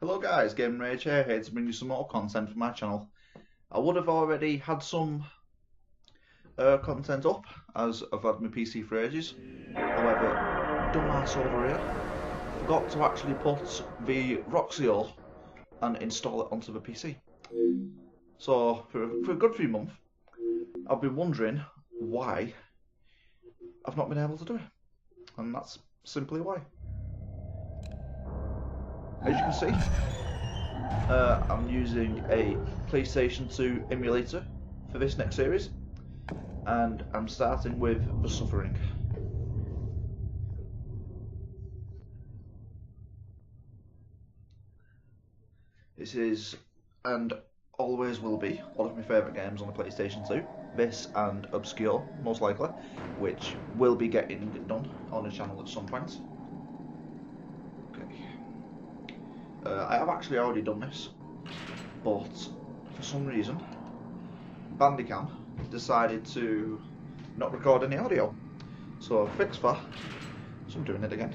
Hello guys, Game Rage here to bring you some more content for my channel. I would have already had some content up as I've had my PC for ages. However, dumbass over here forgot to actually put the Roxio and install it onto the PC. So for a good few months I've been wondering why I've not been able to do it. And that's simply why. As you can see, I'm using a PlayStation 2 emulator for this next series, and I'm starting with The Suffering. This is, and always will be, one of my favourite games on the PlayStation 2. This and Obscure, most likely, which will be getting done on the channel at some point. I have actually already done this, but for some reason Bandicam decided to not record any audio, so I fixed that, so I'm doing it again.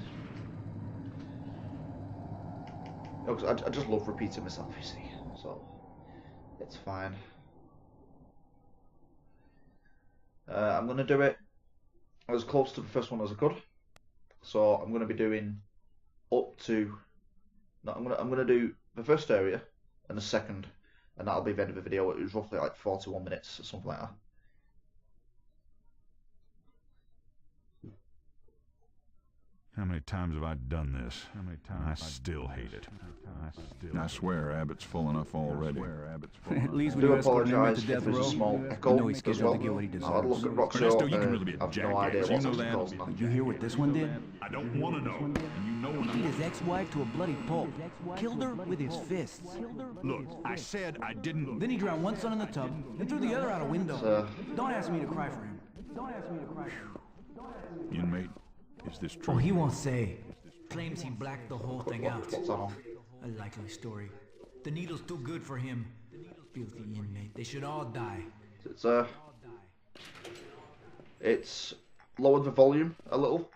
I just love repeating myself, you see, so it's fine. I'm going to do it as close to the first one as I could, so I'm going to be doing up to... No, I'm gonna do the first area and the second, and that'll be the end of the video. It was roughly like 41 minutes or something like that. How many times have I done this? I still hate it. I swear Abbott's full enough already. At least I when do you escort him apologise to if death there's a row, small you echo know he's as scheduled well. to get what he I had a look deserves. at Roxio Ernesto, you can really and be a I have no idea jackass. what's You know actually that? causing that. Did you hear what this one did? I don't want to know. And you know what Beat his ex-wife to a bloody pulp. Killed her with his fists. Look, I said I didn't. Then he drowned one son in the tub and threw the other out a window. Don't ask me to cry for him. Inmate, is this true? Oh, he won't say. Claims he blacked the whole thing out. What's that on? A likely story. The needle's too good for him. Filthy inmate. They should all die. It's lowered the volume a little,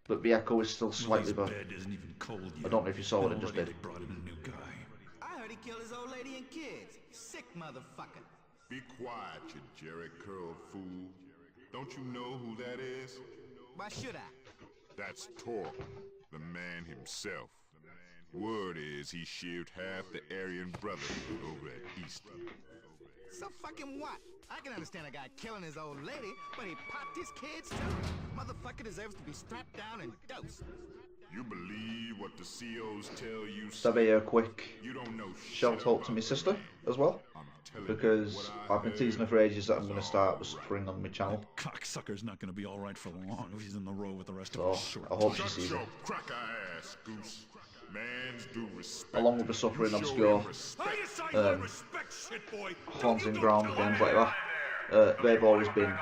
but the echo is still slightly His there. bed isn't even cold yet. I don't know if you saw what it just Already did. They brought in a new guy. I heard he killed his old lady and kids. Sick motherfucker. Be quiet, you Jerry Curl fool. Don't you know who that is? Why should I? That's Tork, the man himself. Word is he shaved half the Aryan Brotherhood over at Easton. So fucking what? I can understand a guy killing his old lady, but he popped his kids too. Motherfucker deserves to be strapped down and dosed. You believe what the COs tell you? So be a quick You don't know shout shit out to about my sister as well, I'm telling you because what I I've been heard. teasing her for ages that I'm going to start The Suffering on my channel. Cocksucker's not gonna be alright for long if he's in the row with the rest So of us short. I hope she Shut sees your it. cracker ass, Goose. Man's due respect. Along with The Suffering, You Obscure, show him respect. I decide you respect, shit boy. Haunting Ground, games like that. They've always been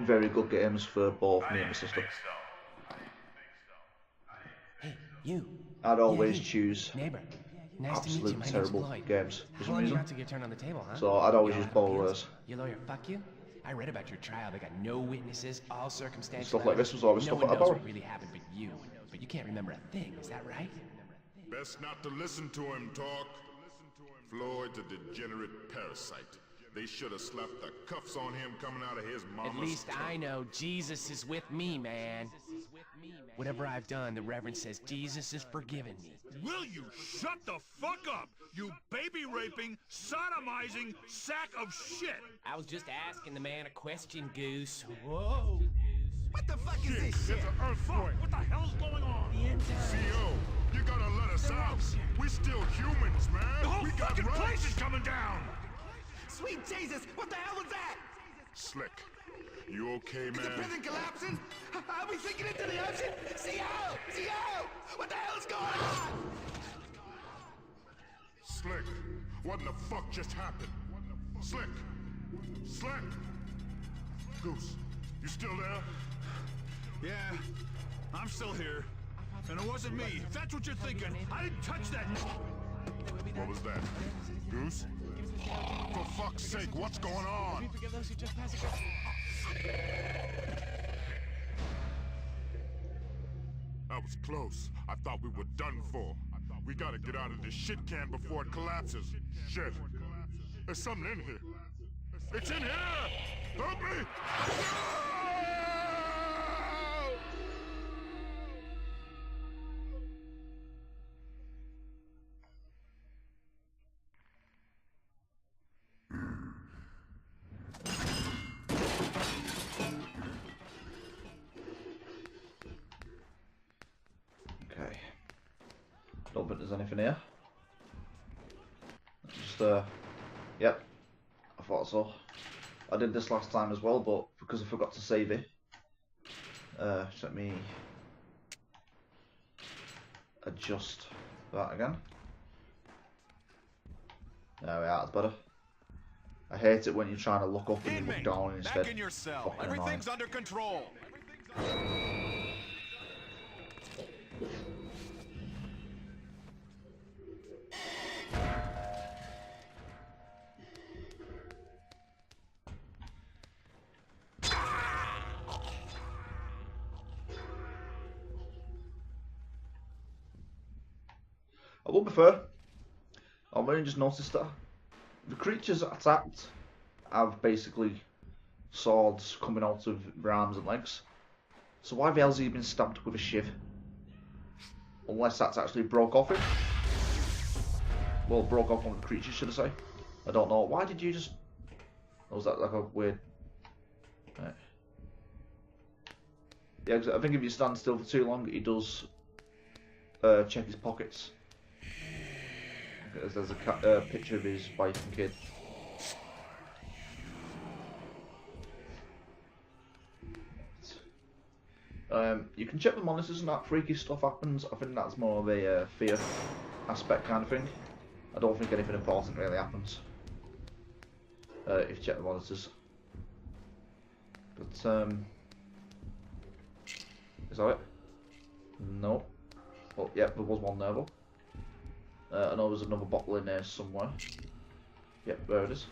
very good games for both me and my sister. Hey, you. I'd always you. choose Neighbor. Nice to meet you. absolute My name's terrible Floyd. games for How some long you reason. got to get turned on the table, huh? So I'd always You use have bowlers. appeals? Your lawyer fuck you? I read about your trial. They got no witnesses, all circumstantial. Stuff like this was always no stuff one that I knows borrowed. what really happened but you. But you can't remember a thing, is that right? Best not to listen to him talk. Floyd's a degenerate parasite. They should have slapped the cuffs on him coming out of his mama's At least tongue. I know Jesus is with me, man. Whatever I've done, the Reverend says Jesus has forgiven me. Will you shut the fuck up, you baby-raping, sodomizing sack of shit? I was just asking the man a question, Goose. Whoa. What the fuck is this shit? It's an earthquake. What the hell's going on? CO, you gotta let us out. We still humans, man. The whole we got fucking rights. place is coming down. Sweet Jesus, what the hell was that? Slick, you okay, Is the man? prison collapsing? Are we sinking into the ocean? CO! CO! What the hell's going on? Slick, what in the fuck just happened? Slick! Slick! Goose, you still there? Yeah, I'm still here. And it wasn't me. If that's what you're thinking, I didn't touch that. What was that? Goose? For fuck's sake, what's going on? That was close. I thought we were done for. We gotta get out of this shit can before it collapses. Shit. There's something in here. It's in here! Help me! Okay. Don't think there's anything here. Just, yep. I thought so. I did this last time as well, but because I forgot to save it, just let me adjust that again. There we are, that's better. I hate it when you're trying to look up and you look down instead. Back in your cell. Fucking Everything's annoying. under control. I would prefer. I've only just noticed that the creatures that attacked have basically swords coming out of their arms and legs. So why the hell's he been stabbed with a shiv? Unless that's actually broke off him. Well, broke off one of the creatures, should I say? I don't know. Why did you just? Or was that like a weird? Right. Yeah, 'cause I think if you stand still for too long, he does check his pockets. There's a picture of his wife and kid. You can check the monitors and that freaky stuff happens. I think that's more of a fear aspect kind of thing. I don't think anything important really happens if you check the monitors. But is that it? No. Oh, yeah, there was one there though. I know there's another bottle in there somewhere. Yep, there it is.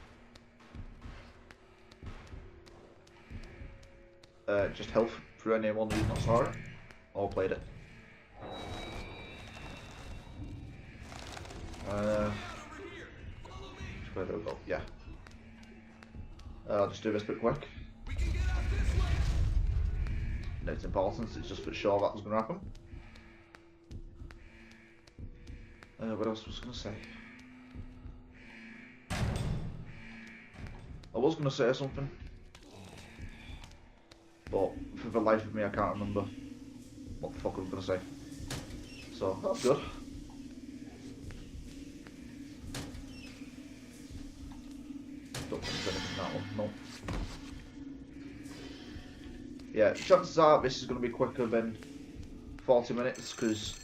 Just health for anyone who's not saw it or played it. Where do we go? Yeah. I'll just do this bit quick. No, it's important, it's just for sure that was going to happen. What else was I going to say? I was going to say something, but for the life of me I can't remember what the fuck I was going to say. So, that's good. Don't think there's anything in that one, no. Yeah, chances are this is going to be quicker than 40 minutes, because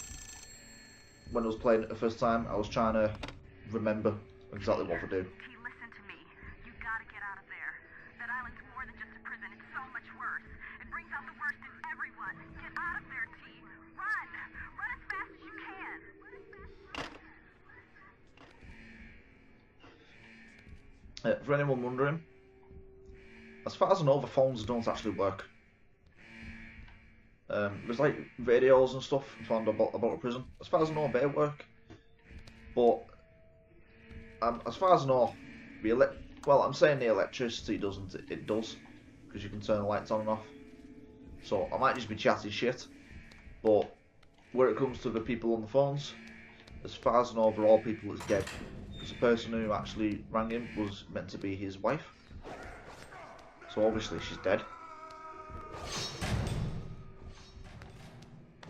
when I was playing it the first time, I was trying to remember exactly what to do. T, listen to me. You gotta get out of there. That island's more than just a prison. It's so much worse. It brings out the worst in everyone. Get out of there, T. Run! Run as fast as you can. For anyone wondering, as far as I know, the phones don't actually work. There's like radios and stuff found about a prison. As far as I know, they work. But as far as I know, well, I'm saying the electricity doesn't. It does, because you can turn the lights on and off. So I might just be chatting shit. But where it comes to the people on the phones, as far as I know, they're all people that's dead. Because the person who actually rang him was meant to be his wife. So obviously she's dead.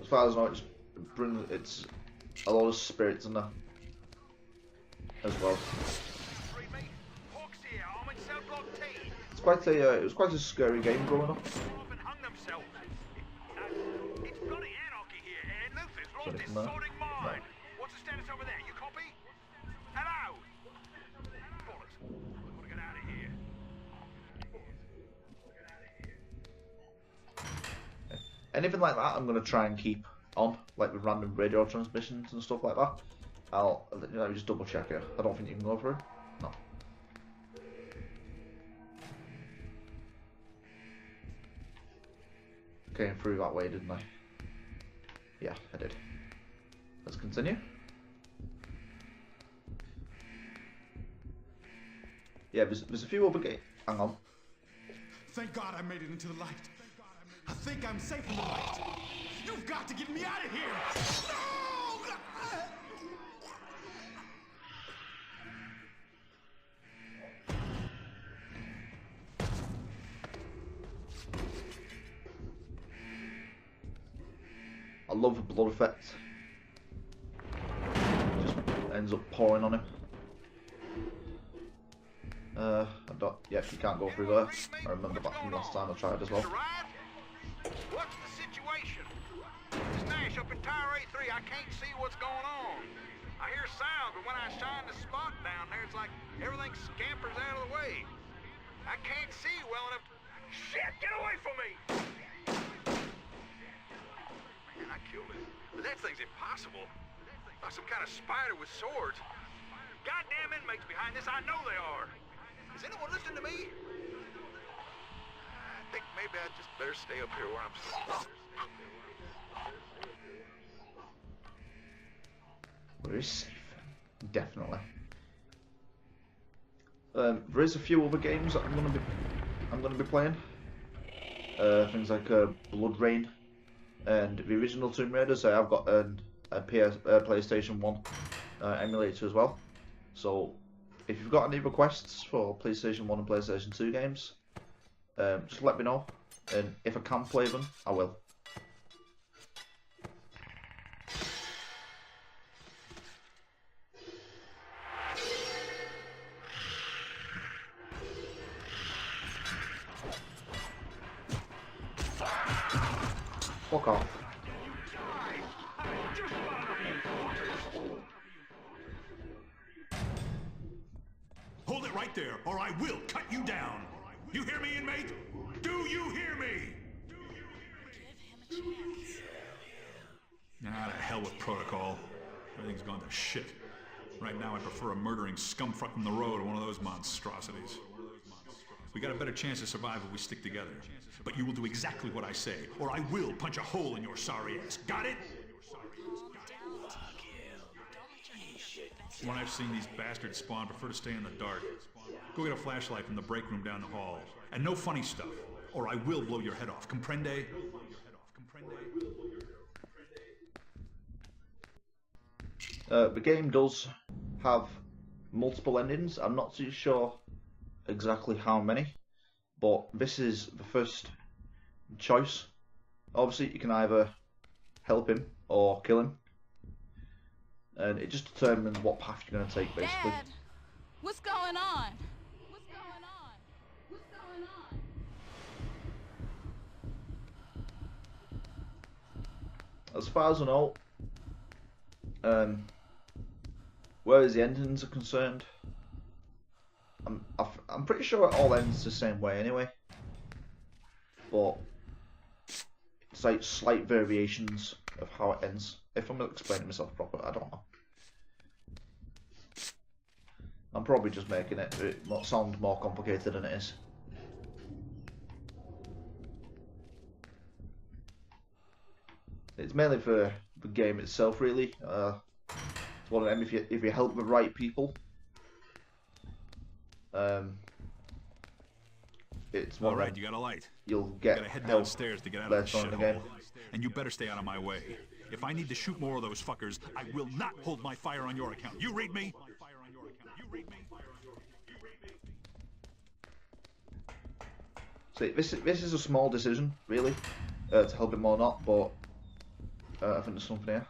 As far as I know, it's a lot of spirits in there as well. It's quite a it was quite a scary game growing up. Anything there? No. What's the status over there? You copy? Hello? Bollocks. We've got to get out of here. Anything like that, I'm gonna try and keep on, like with random radio transmissions and stuff like that. Let me just double check here. I don't think you can go through. No. Came through that way, didn't I? Yeah, I did. Let's continue. yeah, there's a few other games. Hang on. Thank God I made it into the light. I think I'm safe in the light. You've got to get me out of here! No! I love the blood effect. Just ends up pouring on him. I don't. Yeah, you can't go through there. I remember that from last time I tried as well. What's the situation? It's Nash up in Tower A3. I can't see what's going on. I hear sound, but when I shine the spot down there, it's like everything scampers out of the way. I can't see well enough to... Shit, get away from me! Man, I killed it. But that thing's impossible. Like some kind of spider with swords. Goddamn inmates behind this, I know they are. Is anyone listening to me? I think maybe I just better stay up here where I'm safe. Where is safe? Definitely. There is a few other games that I'm gonna be playing. Things like Blood Rain and the original Tomb Raiders. I've got a PlayStation 1 emulator as well. So if you've got any requests for PlayStation 1 and PlayStation 2 games, just let me know, and if I can play them, I will. Fuck off. Hold it right there, or I will cut you down. You hear me, inmate? Do you hear me? Nah, to hell with protocol. Everything's gone to shit. Right now, I prefer a murdering scumfuck from the road to one of those monstrosities. We got a better chance to survive if we stick together. But you will do exactly what I say, or I will punch a hole in your sorry ass. Got it? When I've seen these bastards spawn, I prefer to stay in the dark. Go get a flashlight from the break room down the hall. And no funny stuff, or I will blow your head off. Comprende? The game does have multiple endings. I'm not too sure exactly how many, but this is the first choice. Obviously, you can either help him or kill him, and it just determines what path you're going to take, basically. Dad, what's going on? What's going on? What's going on? As far as I know, whereas the endings are concerned, I'm pretty sure it all ends the same way anyway. But it's like slight variations of how it ends. If I'm not explaining myself properly, I don't know. I'm probably just making it sound more complicated than it is. It's mainly for the game itself, really. It's one of them. If you help the right people, it's one. All right, you got a light. You'll get gotta head help downstairs to get out of this later on in the game. shithole. And you better stay out of my way. If I need to shoot more of those fuckers, I will not hold my fire on your account. You read me? See, this is a small decision, really, to help him or not, but I think there's something here.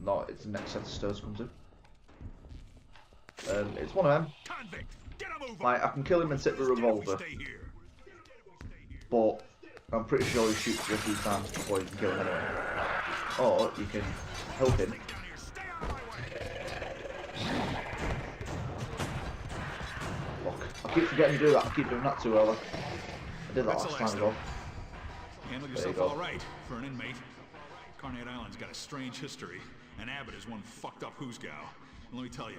No, it's the next set of stairs comes in. It's one of them. Like, I can kill him and take the revolver, but I'm pretty sure he shoots you a few times before you can kill him anyway. Or you can help him. Look, I keep forgetting to do that. I keep doing that too early. I did that last time as well. Handle yourself all right for an inmate. Carnate Island's got a strange history, and Abbott is one fucked up who's gal. And let me tell you,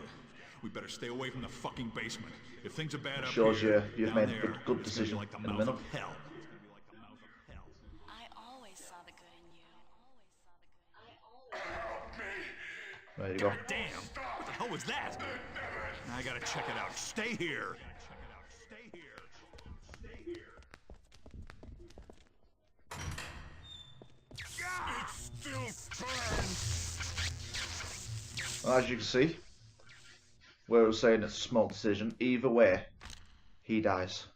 we better stay away from the fucking basement. If things are bad up Shows here, you've down made a there, good it's gonna be decision like the in a mouth minute. of hell. I always saw the good in you. There you go. Damn! What the hell was that? Now I gotta check it out. Stay here. Stay here. Stay here. It's still time. Well, as you can see, where I was saying it's a small decision, either way, he dies.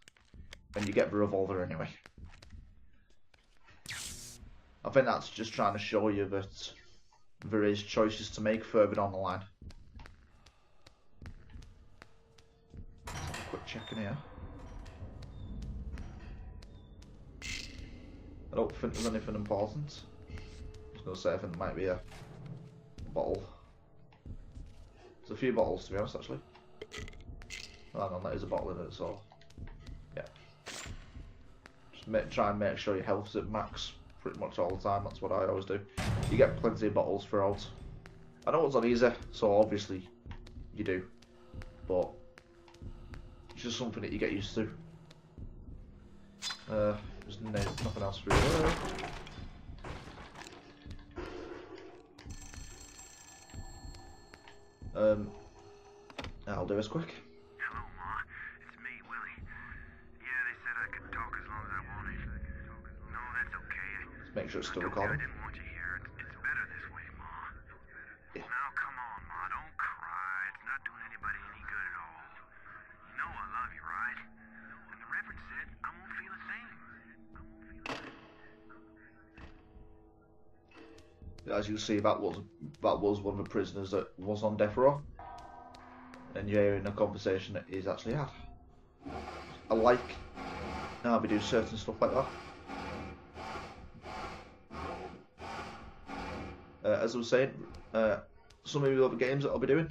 And you get the revolver anyway. I think that's just trying to show you that there is choices to make further down the line. Let's have a quick check in here. I don't think there's anything important. I was going to say I think there might be a bottle. There's a few bottles to be honest actually. Oh, hang on, that is a bottle in it, so yeah. Just try and make sure your health's at max pretty much all the time, that's what I always do. You get plenty of bottles throughout. I know it's not easy, so obviously you do, but it's just something that you get used to. There's nothing else through there. I'll do this quick. Hello, Ma. It's me, Willie. Yeah, they said I could talk as long as I wanted. No, that's okay. Let's make sure it's still I recording. didn't want you here. It's better this way, Ma. Yeah. Now, come on, Ma. Don't cry. It's not doing anybody any good at all. You know I love you, right? And the Reverend said I won't feel the same. As you can see, that was one of the prisoners that was on death row, and you're hearing a conversation that he's actually had. I like how we do certain stuff like that. As I was saying, some of the other games that I'll be doing,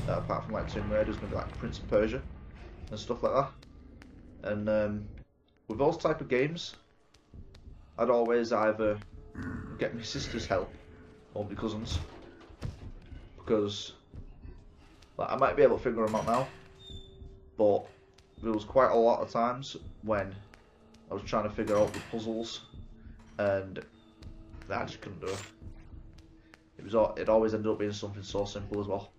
apart from like Tomb Raider, is going to be like Prince of Persia and stuff like that. And with those type of games, I'd always either get my sister's help or my cousins, because like, I might be able to figure them out now, but there was quite a lot of times when I was trying to figure out the puzzles and I just couldn't do it. It always ended up being something so simple as well.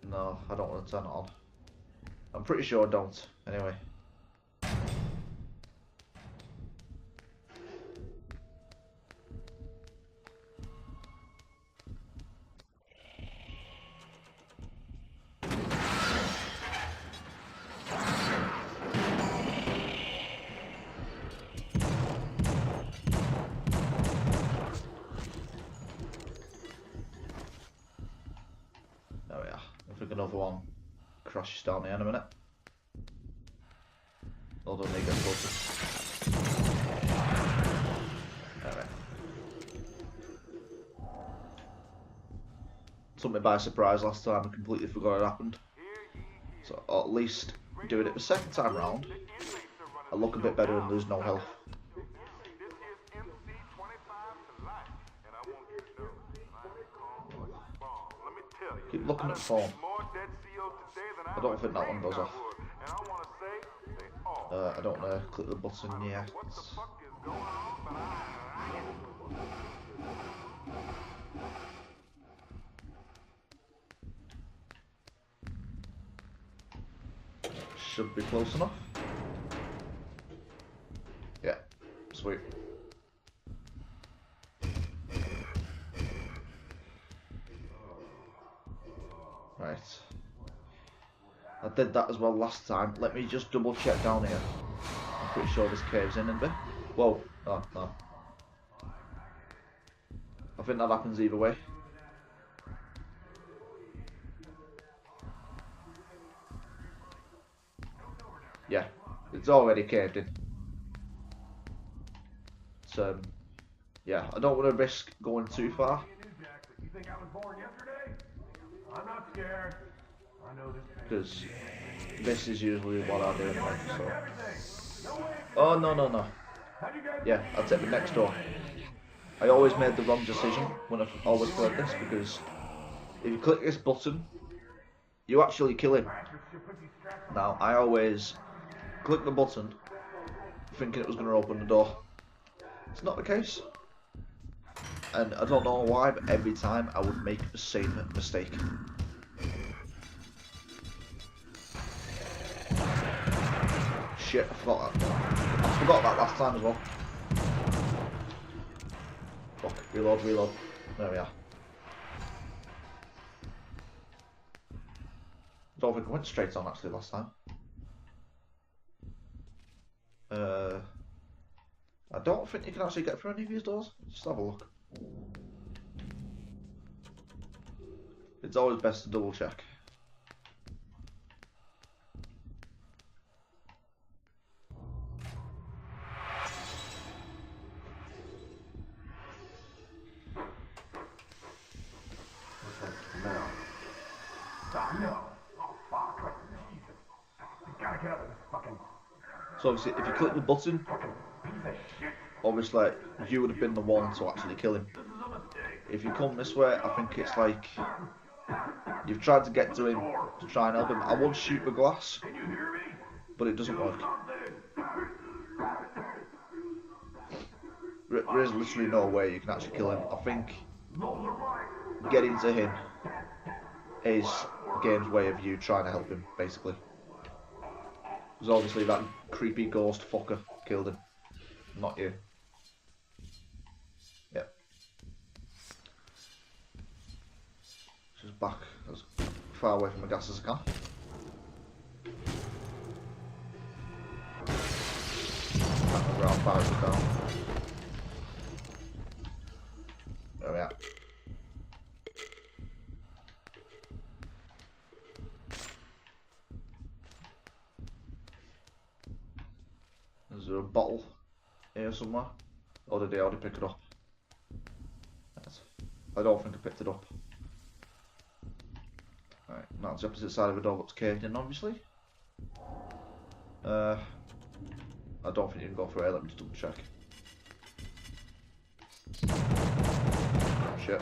No, I don't want to turn it on. I'm pretty sure I don't, anyway. There we are. I think another one crashes down here in a minute. Although they get closer. Alright. Took me by surprise last time, I completely forgot it happened. So at least doing it the second time round, I look a bit better and lose no health. Keep looking at the phone. I don't think that one goes off. I don't know, click the button yet. Should be close enough. Yeah, sweet. Right. I did that as well last time. Let me just double check down here. I'm pretty sure this caves in a bit. Whoa. Oh, no. I think that happens either way. Yeah. It's already caved in. So, yeah. I don't want to risk going too far. You think I was born yesterday? I'm not scared. I know this. Because this is usually what I do in life, so. Oh, no. Yeah, I'll take the next door. I always made the wrong decision when I've always played this, because if you click this button, you actually kill him. Now, I always click the button thinking it was going to open the door, It's not the case. And I don't know why, but every time I would make the same mistake. Shit, I forgot that. I forgot that last time as well. Fuck, reload. There we are. I don't think I went straight on actually last time. I don't think you can actually get through any of these doors. Just have a look. It's always best to double check. So obviously, if you click the button, obviously you would have been the one to actually kill him. If you come this way, I think it's like you've tried to get to him to try and help him. I would shoot the glass, but it doesn't work. There is literally no way you can actually kill him. I think getting to him is the game's way of you trying to help him, basically. Because obviously that creepy ghost fucker killed him, not you. Yep. Just back as far away from the gas as I can. Can't remember how far it was down. There we are. Is there a bottle here somewhere? Or did they already pick it up? Yes. I don't think I picked it up. Right, that's the opposite side of the door that's caved in, obviously. I don't think you can go through here, let me just double check. Shit.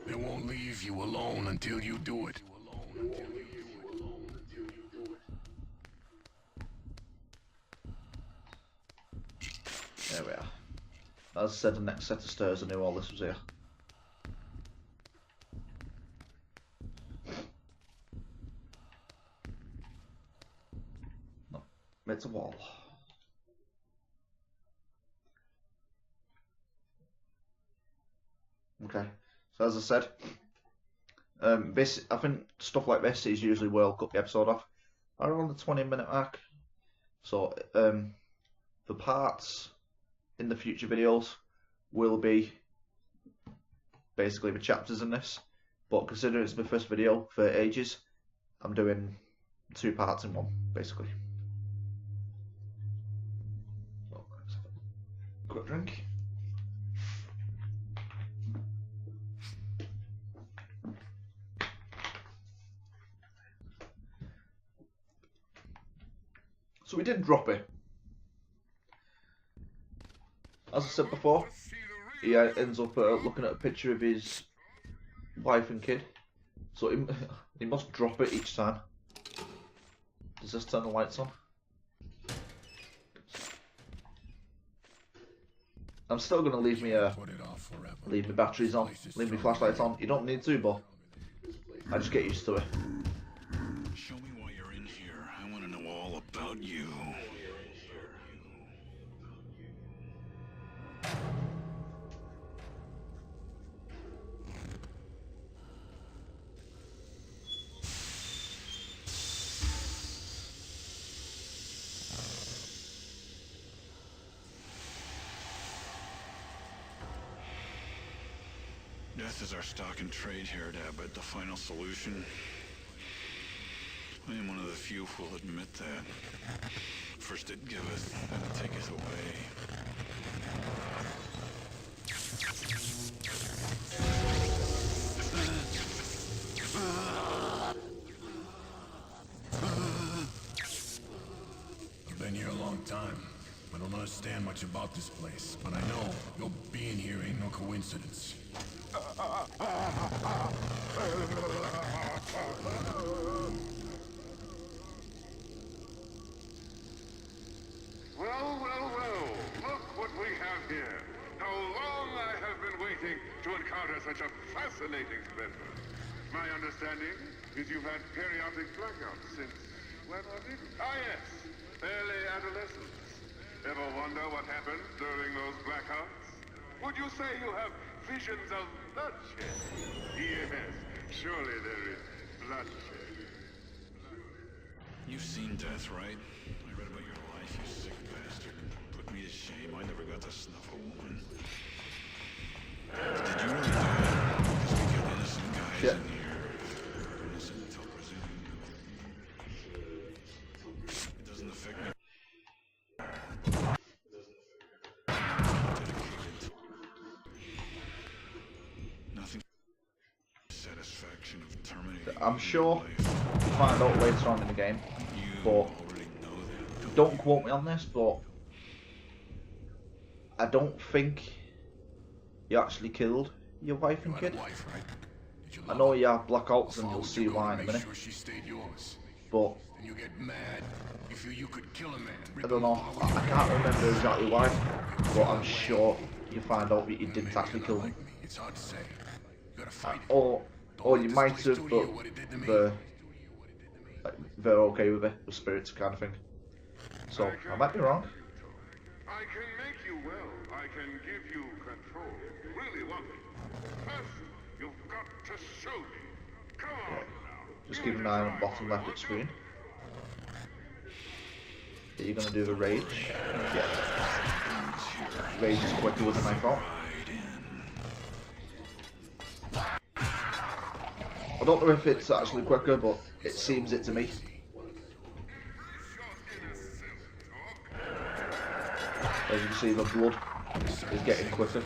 They won't leave you alone until you do it. There we are. As I said, the next set of stairs, I knew all this was here. No, it's a wall. Okay, so as I said, this, I think stuff like this is usually where I'll cut the episode off around the 20-minute mark. So the parts in the future videos will be basically the chapters in this, but considering it's my first video for ages, I'm doing 2 parts in one, basically. So, quick drink. So we did drop it. As I said before, he ends up looking at a picture of his wife and kid. So he must drop it each time. Does this turn the lights on? I'm still gonna leave me batteries on, leave me flashlights on. You don't need to, but I just get used to it. Show me why you're in here. I want to know all about you. Death is our stock and trade here at Abbott, the final solution. I am one of the few who will admit that. First it giveth, then it taketh away. I've been here a long time. I don't understand much about this place, but I know your being here ain't no coincidence. Well, what we have here. How long I have been waiting to encounter such a fascinating specimen. My understanding is you've had periodic blackouts since... when was it? Ah, yes. Early adolescence. Ever wonder what happened during those blackouts? Would you say you have visions of bloodshed? Yes, surely there is bloodshed. You've seen death, right? I read about your life, you sick bastard. Put me to shame. I never got to snuff a woman. Did you really do it? Because we killed innocent guys in here. Innocent until presumed. It doesn't affect me. Nothing. Satisfaction of terminating. I'm sure we'll find out later on in the game, but don't quote me on this, but I don't think you actually killed your wife and kid. I know you have blackouts and you'll see why in a minute, but You get mad. You feel you could kill a man. I don't know, I can't remember exactly why, but I'm sure you find out that you didn't actually kill them. It's hard to say. You gotta fight it. Or you might have, but they're okay with it, the spirits kind of thing. So, I might be wrong. I can make you well. I can give you control. Really want me. First, you've got to show me. Come on now. Just keep an eye on the bottom left of the screen. Are you going to do the rage? Yeah. Rage is quicker with the knife out. I don't know if it's actually quicker, but it seems it to me. As you can see, the blood is getting quicker.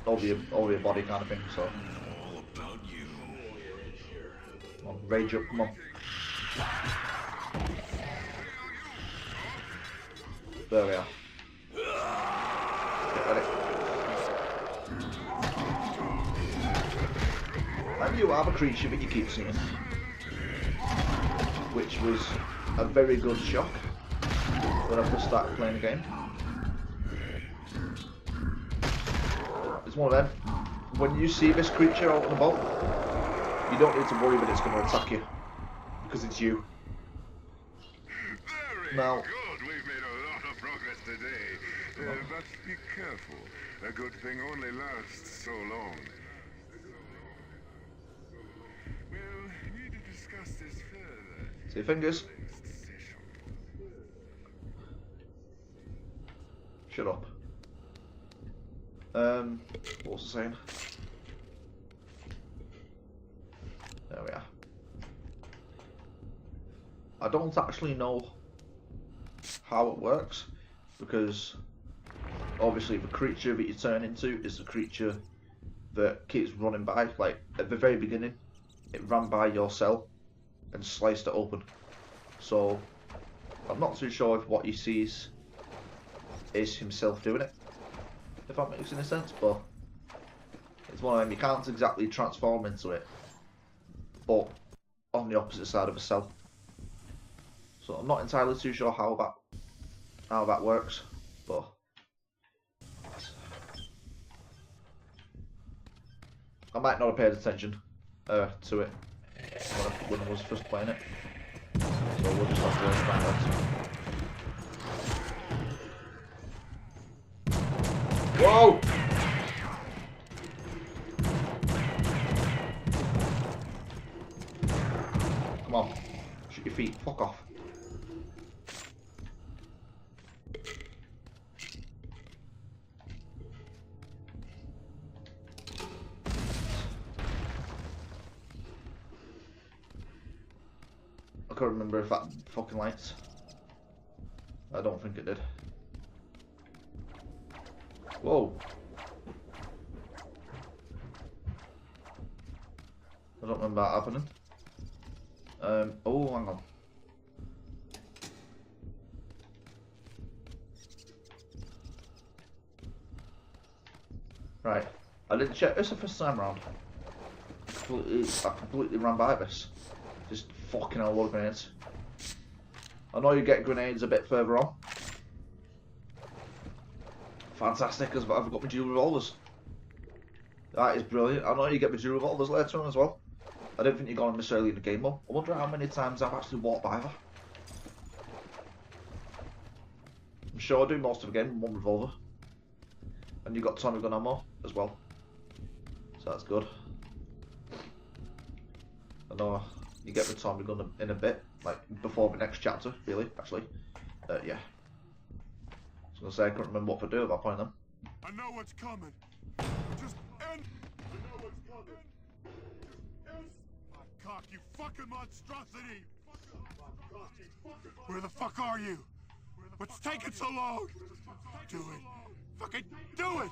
Over your body kind of thing, so. Come on, rage up, come on. There we are. Get ready. And you have a creature that you keep seeing, which was a very good shock when I first started playing the game. It's one of them. When you see this creature out and about, you don't need to worry that it's going to attack you, because it's you. Now, Good, we've made a lot of progress today. But be careful. A good thing only lasts so long. We'll need to discuss this further. see your fingers. Shut up. What was I saying? There we are. I don't actually know how it works, because obviously the creature that you turn into is the creature that keeps running by. Like at the very beginning, it ran by your cell and sliced it open. So I'm not too sure if what he sees is himself doing it, if that makes any sense, but it's one of them, you can't exactly transform into it, but on the opposite side of a cell. So I'm not entirely too sure how that works, but I might not have paid attention to it when I was first playing it, so we'll just have to find out. Whoa! Come on, shoot your feet, fuck off. I can't remember if that fucking lights. I don't think it did. Whoa. I don't remember that happening. Oh, hang on. Right. I didn't check this the first time round. I completely ran by this. Just fucking hell, what a minute. I know you get grenades a bit further on. Fantastic, because I've got my dual revolvers. That is brilliant. I know you get my dual revolvers later on as well. I don't think you got them necessarily in the game mode. I wonder how many times I've actually walked by that. I'm sure I do most of the game with one revolver. And you got Tommy gun ammo as well. So that's good. I know you get the Tommy gun in a bit, like before the next chapter, really, actually. Yeah. I was gonna say I couldn't remember what to do at that point then. I know what's coming. Just end. I know what's coming. Just end. My cock, you fucking monstrosity. Where the fuck are you? What's taking so long? Do it. Fucking do it.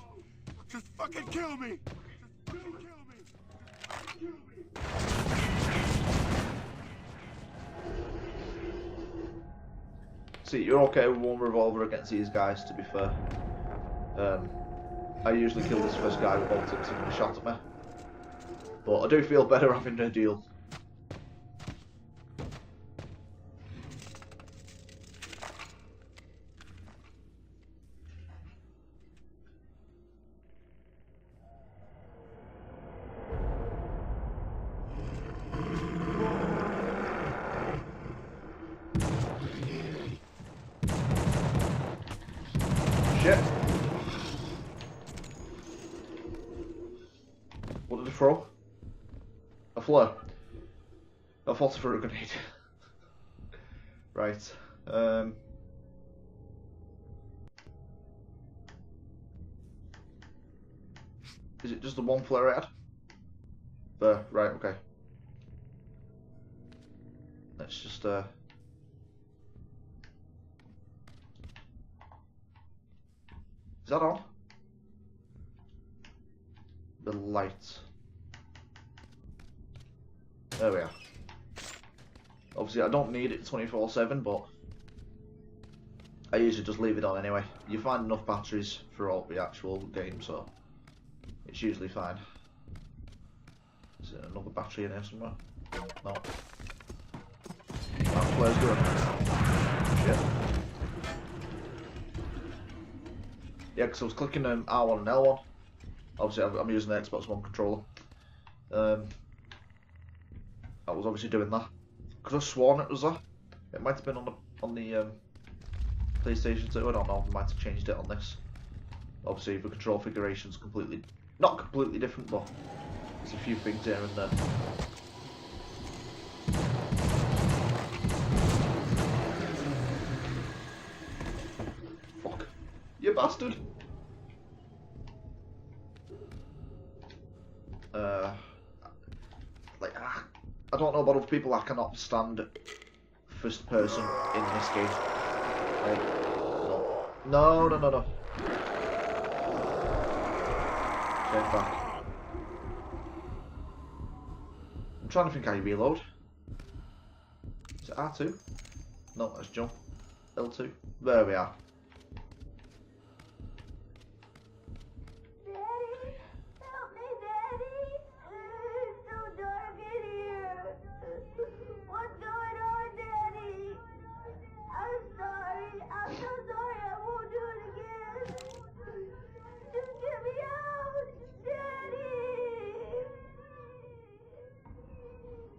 Just fucking kill me. Just fucking kill me. Just kill me. See, you're okay with one revolver against these guys, to be fair. I usually kill this first guy with all tips and a shot at me. But I do feel better having a deal. Shit. What did I throw? A flare. I thought I threw a grenade. Right. Is it just the one flare I had? There, right, okay. Let's just is that on? The light. There we are. Obviously I don't need it 24/7, but I usually just leave it on anyway. You find enough batteries throughout the actual game, so it's usually fine. Is there another battery in here somewhere? No. That flare's good. Shit. Yeah, because I was clicking R1 and L1. Obviously, I'm using the Xbox One controller. I was obviously doing that because I sworn it was that. It might have been on the PlayStation 2. I don't know. I might have changed it on this. Obviously, the control configuration's not completely different, but there's a few things here and there. Fuck. You bastard! I don't know about other people, I cannot stand first person in this game. No. Get back. I'm trying to think how you reload. Is it R2? No, that's jump. L2. There we are.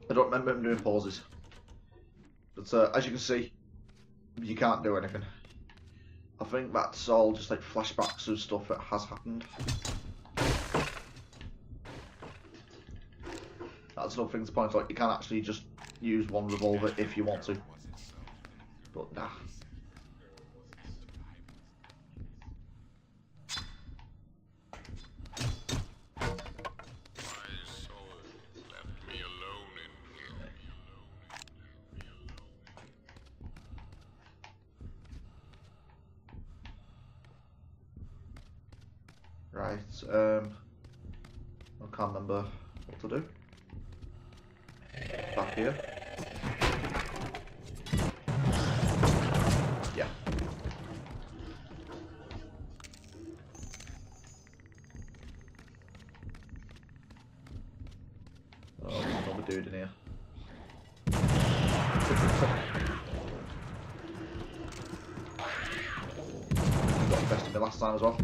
I don't remember him doing pauses, but as you can see, you can't do anything. I think that's all just like flashbacks of stuff that has happened. That's another thing to point out, you can actually just use one revolver if you want to, but nah. Right, I can't remember what to do. Back here. Yeah. Oh, there's another dude in here. last time as well.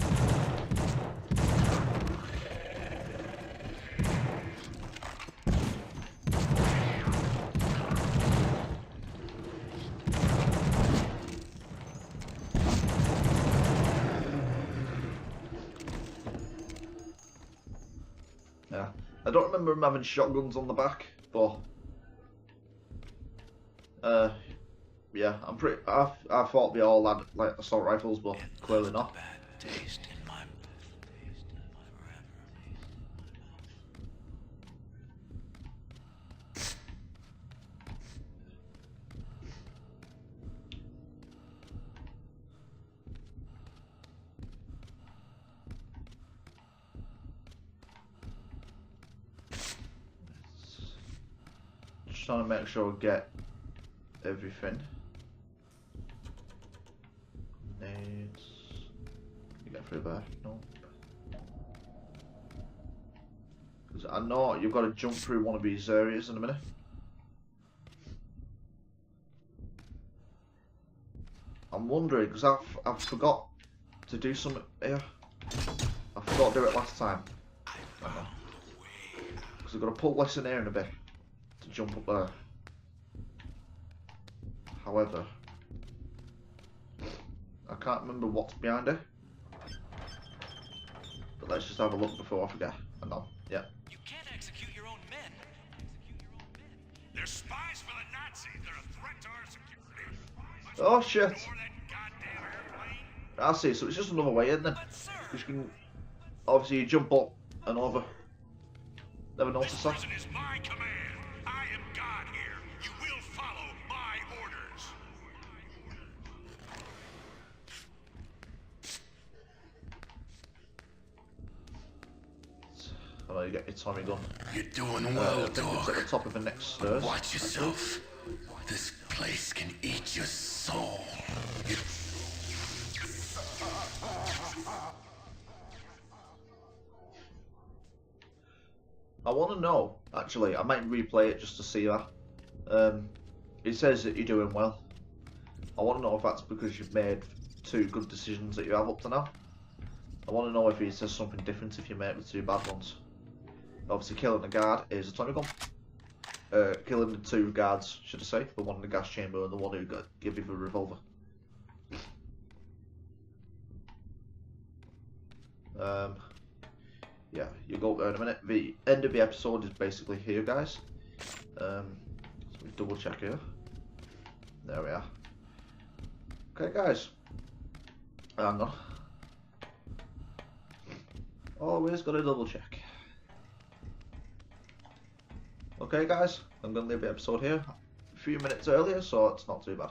Yeah, I don't remember him having shotguns on the back, but yeah, I'm pretty. I thought we all had like assault rifles, but clearly not. Just trying to make sure we get everything. Nades. You get through there? No. Because I know you've got to jump through one of these areas in a minute. I'm wondering, because I forgot to do something here. I forgot to do it last time. Because I've got to pull this in here in a bit to jump up there. However, I can't remember what's behind it. But let's just have a look before I forget. And then, yeah. You can't execute your own men. They're spies for the Nazis. They're a threat to our security. Oh shit! I see, so it's just another way, isn't it? Because you can, obviously you jump up and over. Never noticed that. This prison is my command. I am God here. You will follow my orders. I know you get your Tommy gun. You're doing well, I think it's at the top of the next stairs. Watch yourself. This place can eat your soul. I want to know, actually, I might replay it just to see that. It says that you're doing well. I want to know if that's because you've made 2 good decisions that you have up to now. I want to know if it says something different if you make the 2 bad ones. Obviously killing the guard is a Tommy gun. Killing the 2 guards, should I say, the one in the gas chamber and the one who gave you the revolver. Yeah, you'll go up there in a minute. The end of the episode is basically here, guys. So we double check here. There we are. Okay, guys. Hang on. Always got to double check. Okay, guys. I'm going to leave the episode here a few minutes earlier, so it's not too bad.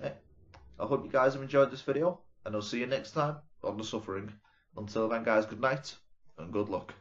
Hey, I hope you guys have enjoyed this video, and I'll see you next time on The Suffering. Until then, guys, good night and good luck.